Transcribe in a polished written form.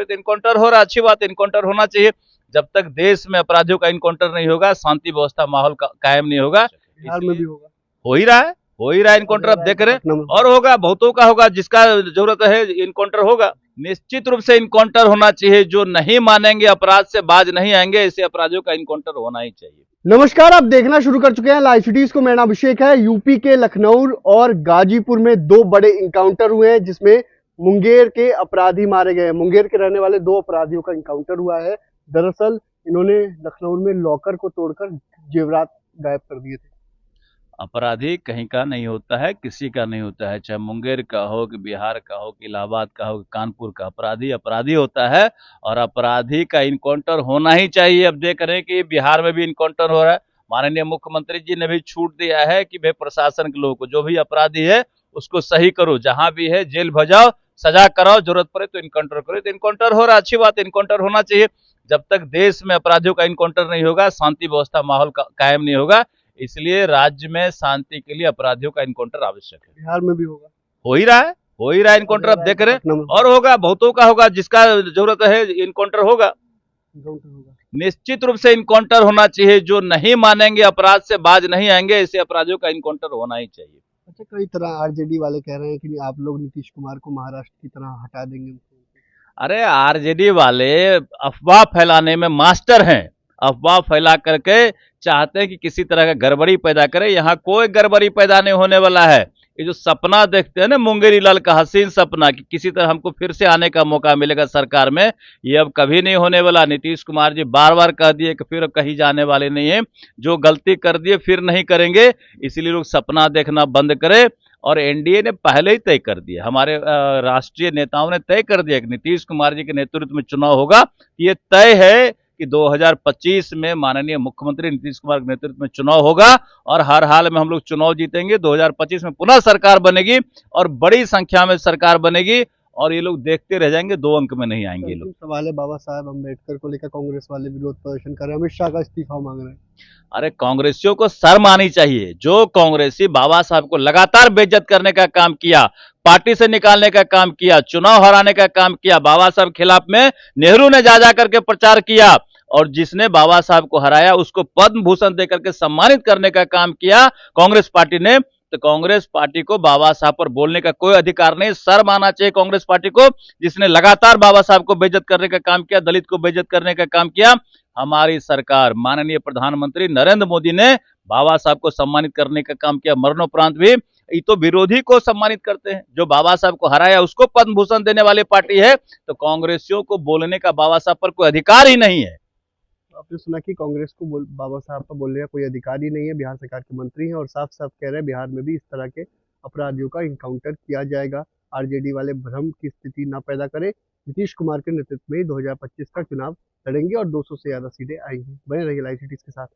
करे तो इनकाउंटर हो रहा है, अच्छी बात है, इनकाउंटर होना चाहिए। जब तक देश में अपराधियों का इनकाउंटर नहीं होगा, शांति व्यवस्था माहौल कायम नहीं होगा। बिहार में भी होगा, हो ही रहा है, हो ही रहा है इनकाउंटर, आप देख रहे हैं, और होगा, बहुतों का होगा, जिसका जरूरत है इनकाउंटर होगा। निश्चित रूप से इनकाउंटर होना चाहिए। जो नहीं मानेंगे, अपराध से बाज नहीं आएंगे, ऐसे अपराधियों का इनकाउंटर होना ही चाहिए। नमस्कार, आप देखना शुरू कर चुके हैं लाइव सिटीज को। मेरा नाम अभिषेक है। यूपी के लखनऊ और गाजीपुर में दो बड़े इनकाउंटर हुए हैं, जिसमें मुंगेर के अपराधी मारे गए हैं। मुंगेर के रहने वाले दो अपराधियों का इनकाउंटर हुआ है। दरअसल इन्होंने लखनऊ में लॉकर को तोड़कर जेवरात गायब कर दिए थे। अपराधी कहीं का नहीं होता है, किसी का नहीं होता है, चाहे मुंगेर का हो कि बिहार का हो कि इलाहाबाद का हो कि कानपुर का। अपराधी अपराधी होता है और अपराधी का इनकाउंटर होना ही चाहिए। अब देख रहे हैं कि बिहार में भी इनकाउंटर हो रहा है। माननीय मुख्यमंत्री जी ने भी छूट दिया है कि भाई प्रशासन के लोगों को, जो भी अपराधी है उसको सही करो, जहां भी है जेल भजाओ, सजा कराओ, जरूरत पड़े तो इनकाउंटर करो। तो इनकाउंटर हो रहा है, अच्छी बात है, इनकाउंटर होना चाहिए। जब तक देश में अपराधियों का इनकाउंटर नहीं होगा, शांति व्यवस्था माहौल कायम नहीं होगा। इसलिए राज्य में शांति के लिए अपराधियों का इनकाउंटर आवश्यक है। बिहार में भी होगा, हो ही रहा है, हो ही रहा है इनकाउंटर, आप देख रहे हैं, और होगा, बहुतों का होगा, जिसका जरूरत है इनकाउंटर होगा। निश्चित रूप से इनकाउंटर होना चाहिए। जो नहीं मानेंगे, अपराध से बाज नहीं आएंगे, ऐसे अपराधियों का इनकाउंटर होना ही चाहिए। अच्छा, कई तरह आरजेडी वाले कह रहे हैं कि आप लोग नीतीश कुमार को महाराष्ट्र की तरह हटा देंगे। अरे आरजेडी वाले अफवाह फैलाने में मास्टर हैं। अफवाह फैला करके चाहते हैं कि किसी तरह का गड़बड़ी पैदा करे। यहाँ कोई गड़बड़ी पैदा नहीं होने वाला है। ये जो सपना देखते हैं ना मुंगेरी लाल का हसीन सपना कि किसी तरह हमको फिर से आने का मौका मिलेगा सरकार में, ये अब कभी नहीं होने वाला। नीतीश कुमार जी बार बार कह दिए कि फिर कहीं जाने वाले नहीं है। जो गलती कर दिए फिर नहीं करेंगे, इसलिए लोग सपना देखना बंद करें। और एनडीए ने पहले ही तय कर दिया, हमारे राष्ट्रीय नेताओं ने तय कर दिया कि नीतीश कुमार जी के नेतृत्व में चुनाव होगा। ये तय है कि 2025 में माननीय मुख्यमंत्री नीतीश कुमार के नेतृत्व में चुनाव होगा और हर हाल में हम लोग चुनाव जीतेंगे। 2025 में पुनः सरकार बनेगी और बड़ी संख्या में सरकार बनेगी, और ये लोग देखते रह जाएंगे, 2 अंक में नहीं आएंगे ये लोग। सवाल है, बाबा साहब अम्बेडकर को लेकर कांग्रेस वाले विरोध प्रदर्शन कर रहे हैं, अमित शाह का इस्तीफा मांग रहे हैं। अरे कांग्रेसियों को शर्म आनी चाहिए। जो कांग्रेसी बाबा साहब को लगातार बेइज्जत करने का काम किया, पार्टी से निकालने का काम किया, चुनाव हराने का काम किया, बाबा साहब के खिलाफ में नेहरू ने जा करके प्रचार किया, और जिसने बाबा साहब को हराया उसको पद्म भूषण देकर के सम्मानित करने का काम किया कांग्रेस पार्टी ने। तो कांग्रेस पार्टी को बाबा साहब पर बोलने का कोई अधिकार नहीं। शर्म आना चाहिए कांग्रेस पार्टी को, जिसने लगातार बाबा साहब को बेइज्जत करने का काम किया, दलित को बेइज्जत करने का काम किया। हमारी सरकार, माननीय प्रधानमंत्री नरेंद्र मोदी ने बाबा साहब को सम्मानित करने का काम किया, मरणोपरांत भी। ये तो विरोधी को सम्मानित करते हैं, जो बाबा साहब को हराया उसको पद्म भूषण देने वाली पार्टी है। तो कांग्रेसियों को बोलने का बाबा साहब पर कोई अधिकार ही नहीं है। आपने सुना कि कांग्रेस को बाबा साहब पर बोलने का कोई अधिकार ही नहीं है। बिहार सरकार के मंत्री हैं और साफ साफ कह रहे हैं बिहार में भी इस तरह के अपराधियों का इनकाउंटर किया जाएगा। आरजेडी वाले भ्रम की स्थिति ना पैदा करें। नीतीश कुमार के नेतृत्व में 2025 का चुनाव लड़ेंगे और 200 से ज्यादा सीटें आएंगी। बने रहिए लाइव सिटीज के साथ।